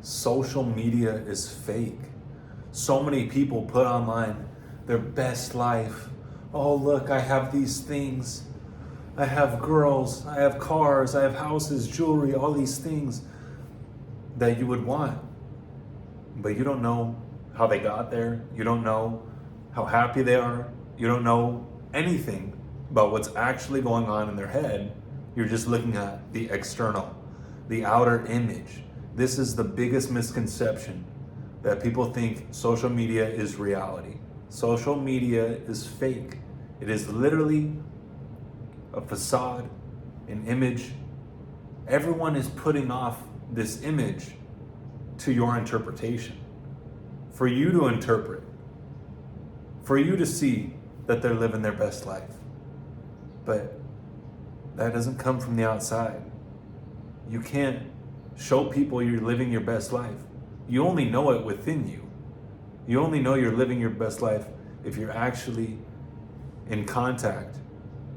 social media is fake. So many people put online their best life. Oh, look, I have these things. I have girls, I have cars, I have houses, jewelry, all these things that you would want. But you don't know how they got there. You don't know how happy they are. You don't know anything about what's actually going on in their head. You're just looking at the external, the outer image. This is the biggest misconception, that people think social media is reality. Social media is fake. It is literally a facade, an image. Everyone is putting off this image to your interpretation, for you to interpret, for you to see that they're living their best life. But that doesn't come from the outside. You can't show people you're living your best life. You only know it within you. You only know you're living your best life if you're actually in contact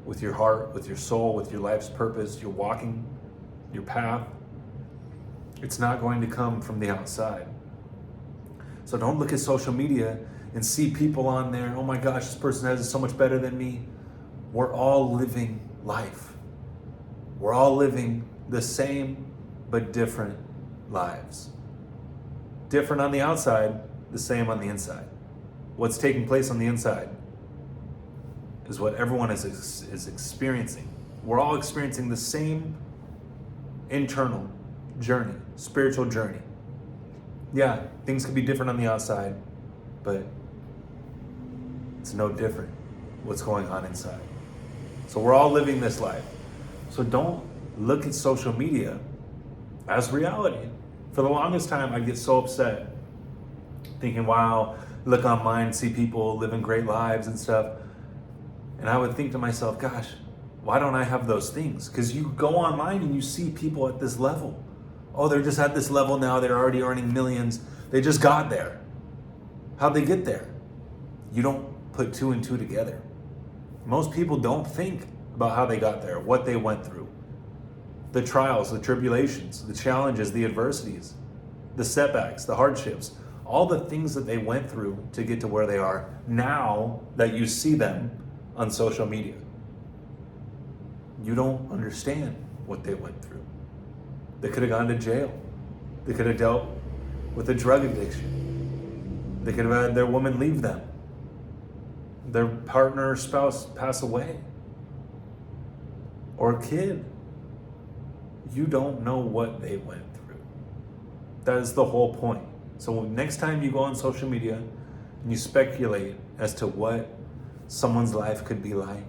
with your heart, with your soul, with your life's purpose. You're walking your path. It's not going to come from the outside. So don't look at social media and see people on there, oh my gosh, this person has it so much better than me. We're all living life. We're all living the same but different lives. Different on the outside, the same on the inside. What's taking place on the inside is what everyone is experiencing. We're all experiencing the same internal journey, spiritual journey. Yeah, things can be different on the outside, but it's no different what's going on inside. So we're all living this life. So don't look at social media as reality. For the longest time, I get so upset thinking, wow, look online, see people living great lives and stuff. And I would think to myself, gosh, why don't I have those things? Because you go online and you see people at this level. Oh, they're just at this level now. They're already earning millions. They just got there. How'd they get there? You don't put two and two together. Most people don't think about how they got there, what they went through. The trials, the tribulations, the challenges, the adversities, the setbacks, the hardships, all the things that they went through to get to where they are now that you see them on social media. You don't understand what they went through. They could have gone to jail. They could have dealt with a drug addiction. They could have had their woman leave them. Their partner or spouse pass away. Or a kid. You don't know what they went through. That is the whole point. So next time you go on social media and you speculate as to what someone's life could be like,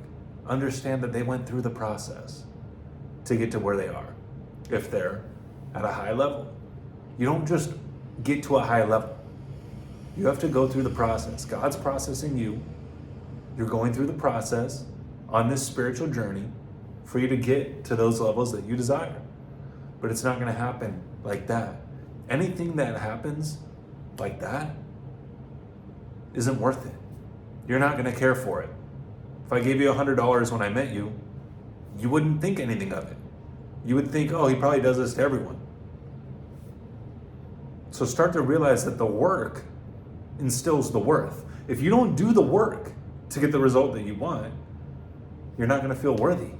understand that they went through the process to get to where they are. If they're at a high level, you don't just get to a high level. You have to go through the process. God's processing you. You're going through the process on this spiritual journey for you to get to those levels that you desire. But it's not going to happen like that. Anything that happens like that isn't worth it. You're not going to care for it. If I gave you $100 when I met you, you wouldn't think anything of it. You would think, oh, he probably does this to everyone. So start to realize that the work instills the worth. If you don't do the work to get the result that you want, you're not going to feel worthy.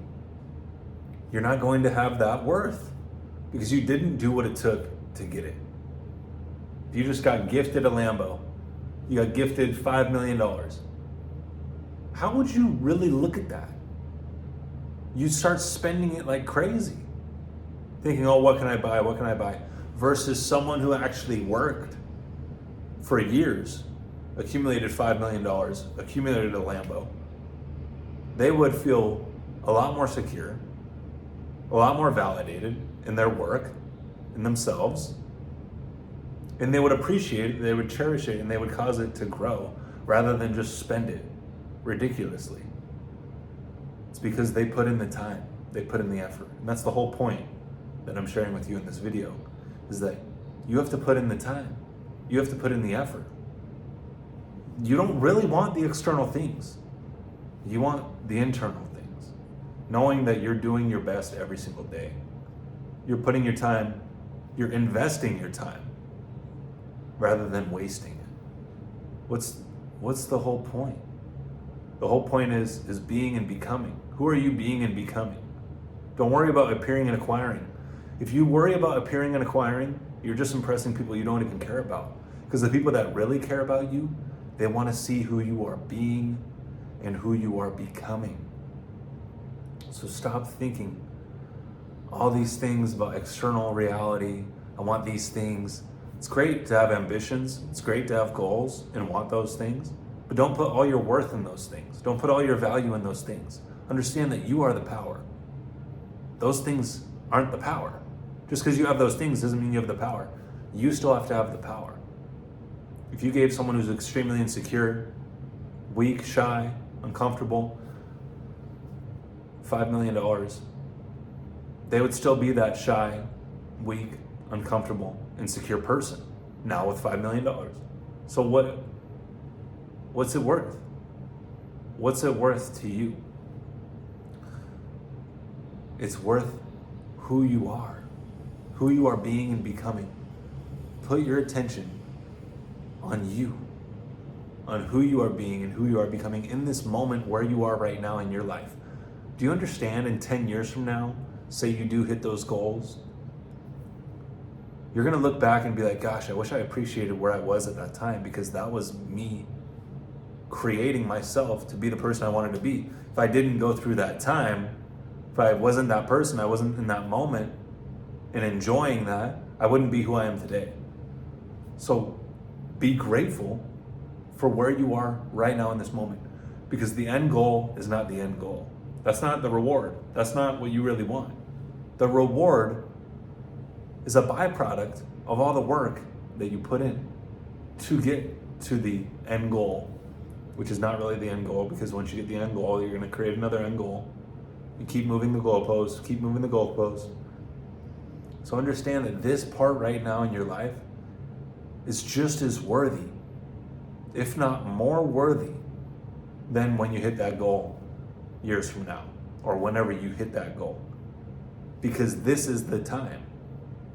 You're not going to have that worth because you didn't do what it took to get it. If you just got gifted a Lambo, you got gifted $5 million, how would you really look at that? You start spending it like crazy, thinking, oh, what can I buy? What can I buy? Versus someone who actually worked for years, accumulated $5 million, accumulated a Lambo. They would feel a lot more secure, a lot more validated in their work, in themselves, and they would appreciate it, they would cherish it, and they would cause it to grow rather than just spend it ridiculously. It's because they put in the time, they put in the effort. And that's the whole point that I'm sharing with you in this video, is that you have to put in the time. You have to put in the effort. You don't really want the external things. You want the internal things. Knowing that you're doing your best every single day. You're putting your time, you're investing your time rather than wasting it. What's the whole point? The whole point is being and becoming. Who are you being and becoming? Don't worry about appearing and acquiring. If you worry about appearing and acquiring, you're just impressing people you don't even care about. Because the people that really care about you, they want to see who you are being and who you are becoming. So stop thinking all these things about external reality. I want these things. It's great to have ambitions. It's great to have goals and want those things. But don't put all your worth in those things. Don't put all your value in those things. Understand that you are the power. Those things aren't the power. Just because you have those things doesn't mean you have the power. You still have to have the power. If you gave someone who's extremely insecure, weak, shy, uncomfortable, $5 million, they would still be that shy, weak, uncomfortable, insecure person, now with $5 million. So what's it worth? What's it worth to you? It's worth who you are being and becoming. Put your attention on you, on who you are being and who you are becoming in this moment where you are right now in your life. Do you understand in 10 years from now, say you do hit those goals, you're gonna look back and be like, gosh, I wish I appreciated where I was at that time, because that was me creating myself to be the person I wanted to be. If I didn't go through that time, if I wasn't that person, I wasn't in that moment and enjoying that, I wouldn't be who I am today. So be grateful for where you are right now in this moment, because the end goal is not the end goal. That's not the reward. That's not what you really want. The reward is a byproduct of all the work that you put in to get to the end goal, which is not really the end goal, because once you get the end goal, you're going to create another end goal. You keep moving the goalposts, keep moving the goalposts. So understand that this part right now in your life is just as worthy, if not more worthy, than when you hit that goal years from now, or whenever you hit that goal. Because this is the time.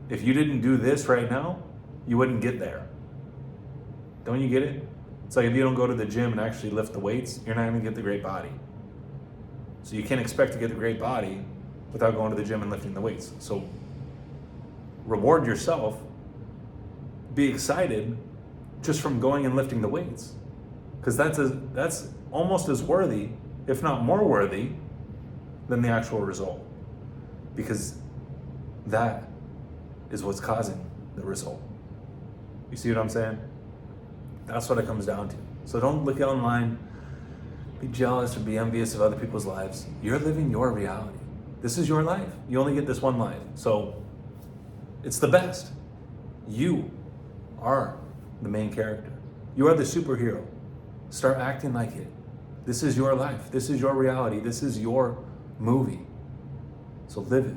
If you didn't do this right now, you wouldn't get there. Don't you get it? It's like if you don't go to the gym and actually lift the weights, you're not gonna get the great body. So you can't expect to get the great body without going to the gym and lifting the weights. So reward yourself, be excited just from going and lifting the weights. Because that's almost as worthy, if not more worthy, than the actual result. Because that is what's causing the result. You see what I'm saying? That's what it comes down to. So don't look online, be jealous or be envious of other people's lives. You're living your reality. This is your life. You only get this one life. So it's the best. You are the main character. You are the superhero. Start acting like it. This is your life. This is your reality. This is your movie. So live it.